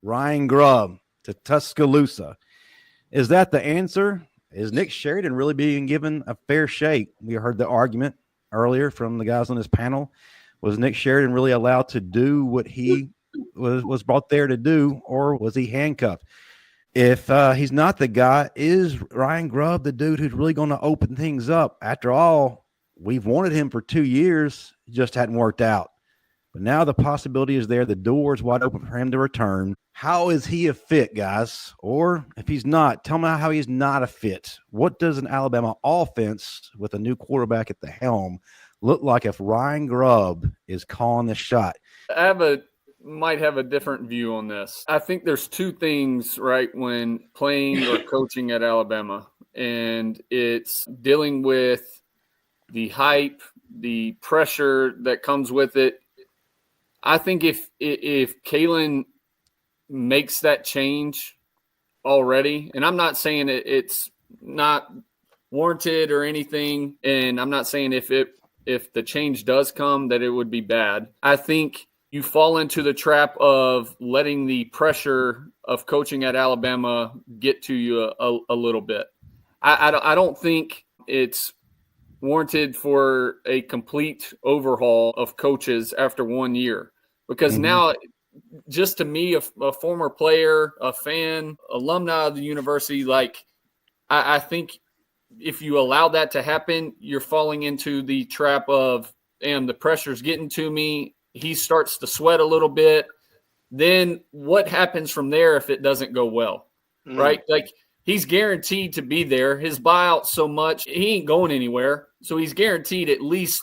Ryan Grubb to Tuscaloosa. Is that the answer? Is Nick Sheridan really being given a fair shake? We heard the argument earlier from the guys on this panel. Was Nick Sheridan really allowed to do what he was brought there to do, or was he handcuffed? If he's not the guy, is Ryan Grubb the dude who's really going to open things up? After all, we've wanted him for 2 years. It just hadn't worked out. But now the possibility is there. The door is wide open for him to return. How is he a fit, guys? Or if he's not, tell me how he's not a fit. What does an Alabama offense with a new quarterback at the helm look like if Ryan Grubb is calling the shot? Might have a different view on this. I think there's two things, right, when playing or coaching at Alabama, and it's dealing with the hype, the pressure that comes with it. I think if Kalen makes that change already, and I'm not saying it's not warranted or anything, and I'm not saying if the change does come that it would be bad. I think you fall into the trap of letting the pressure of coaching at Alabama get to you a little bit. I don't think it's warranted for a complete overhaul of coaches after 1 year, because now, just to me, a former player, a fan, alumni of the university, like I think if you allow that to happen, you're falling into the trap of, damn, the pressure's getting to me. He starts to sweat a little bit. Then what happens from there if it doesn't go well, right? Like, he's guaranteed to be there. His buyout's so much, he ain't going anywhere. So he's guaranteed at least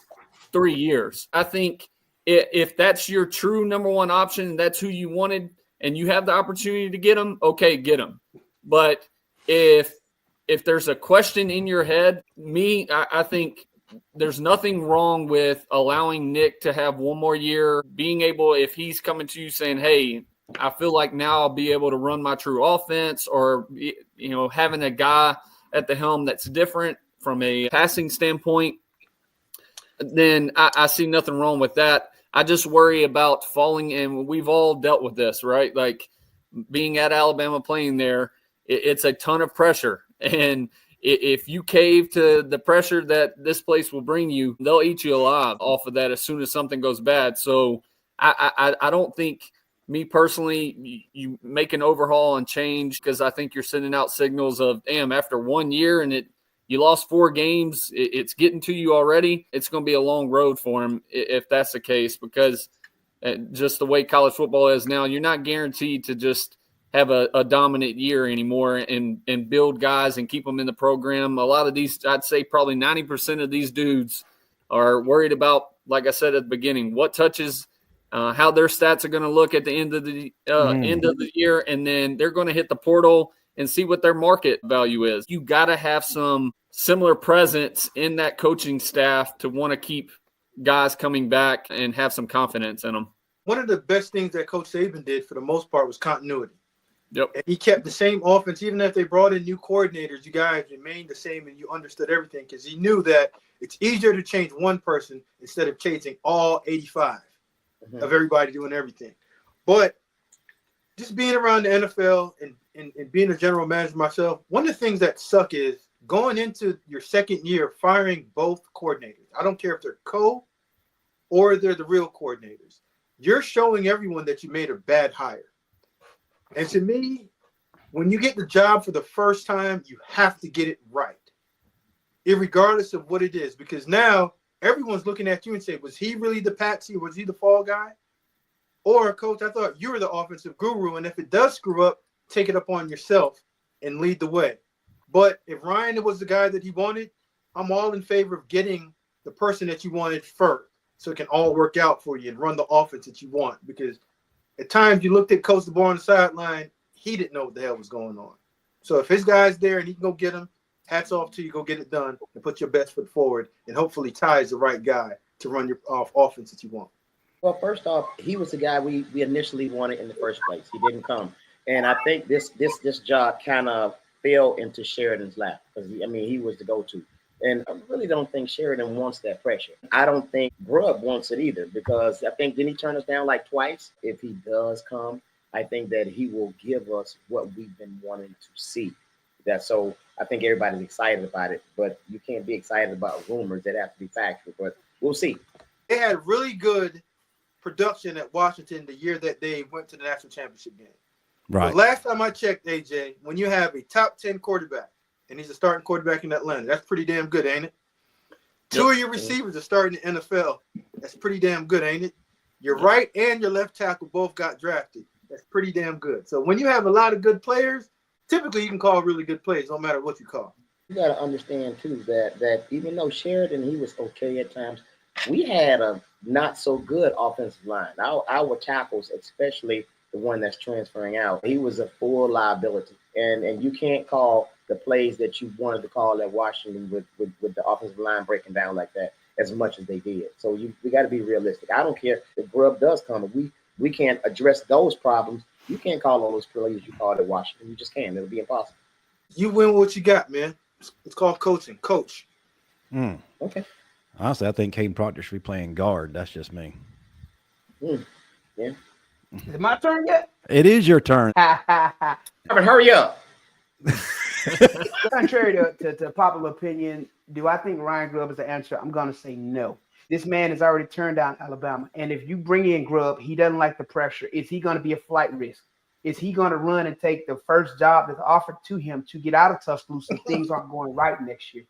3 years. I think if that's your true number one option, that's who you wanted, and you have the opportunity to get him, okay, get him. But if there's a question in your head, I think there's nothing wrong with allowing Nick to have one more year, being able, if he's coming to you saying, hey, I feel like now I'll be able to run my true offense, or, having a guy at the helm that's different from a passing standpoint, then I see nothing wrong with that. I just worry about falling, and we've all dealt with this, right? Like, being at Alabama, playing there, it's a ton of pressure. And if you cave to the pressure that this place will bring you, they'll eat you alive off of that as soon as something goes bad. So I don't think, me personally, you make an overhaul and change, because I think you're sending out signals of, damn, after 1 year and you lost 4 games, it's getting to you already. It's going to be a long road for him if that's the case, because just the way college football is now, you're not guaranteed to just have a dominant year anymore and build guys and keep them in the program. A lot of these, I'd say probably 90% of these dudes are worried about, like I said at the beginning, what touches, how their stats are going to look at the end of the year, and then they're going to hit the portal and see what their market value is. You got to have some similar presence in that coaching staff to want to keep guys coming back and have some confidence in them. One of the best things that Coach Saban did for the most part was continuity. Yep. And he kept the same offense, even if they brought in new coordinators. You guys remained the same, and you understood everything, because he knew that it's easier to change one person instead of chasing all 85 of everybody doing everything. But just being around the NFL and being a general manager myself, one of the things that suck is going into your second year firing both coordinators. I don't care if they're or they're the real coordinators. You're showing everyone that you made a bad hire. And to me, when you get the job for the first time, you have to get it right, irregardless of what it is, because now everyone's looking at you and saying, was he really the patsy, or was he the fall guy? Or, Coach, I thought you were the offensive guru, and if it does screw up, take it up on yourself and lead the way. But if Ryan was the guy that he wanted, I'm all in favor of getting the person that you wanted first, so it can all work out for you and run the offense that you want, because at times you looked at Coach DeBoer on the sideline, he didn't know what the hell was going on. So if his guy's there and he can go get him, hats off to you, go get it done and put your best foot forward, and hopefully Ty is the right guy to run your offense that you want. Well, first off, he was the guy we initially wanted in the first place. He didn't come. And I think this job kind of fell into Sheridan's lap, because, he was the go-to. And I really don't think Sheridan wants that pressure. I don't think Grubb wants it either, because I think, didn't he turn us down like twice? If he does come, I think that he will give us what we've been wanting to see. So I think everybody's excited about it, but you can't be excited about rumors that have to be factual. But we'll see. They had really good production at Washington the year that they went to the national championship game. Right. But last time I checked, AJ, when you have a top 10 quarterback and he's a starting quarterback in Atlanta, that's pretty damn good, ain't it? Two of your receivers are starting in the NFL. That's pretty damn good, ain't it? Your right and your left tackle both got drafted. That's pretty damn good. So when you have a lot of good players, typically you can call really good plays, no matter what you call. You got to understand too that even though Sheridan, he was okay at times, we had a not so good offensive line. Our tackles, especially the one that's transferring out, he was a full liability, and you can't call the plays that you wanted to call at Washington with the offensive line breaking down like that as much as they did. So we got to be realistic. I don't care if Grubb does come. If we can't address those problems, you can't call all those plays you called at Washington. You just can't. It'll be impossible. You win what you got, man. It's called coaching. Coach. Okay. Honestly, I think Caden Proctor should be playing guard. That's just me. Yeah. Is it my turn yet? It is your turn. Hurry up. Contrary to popular opinion, do I think Ryan Grubb is the answer? I'm going to say no. This man has already turned down Alabama. And if you bring in Grubb, he doesn't like the pressure. Is he going to be a flight risk? Is he going to run and take the first job that's offered to him to get out of Tuscaloosa if things aren't going right next year?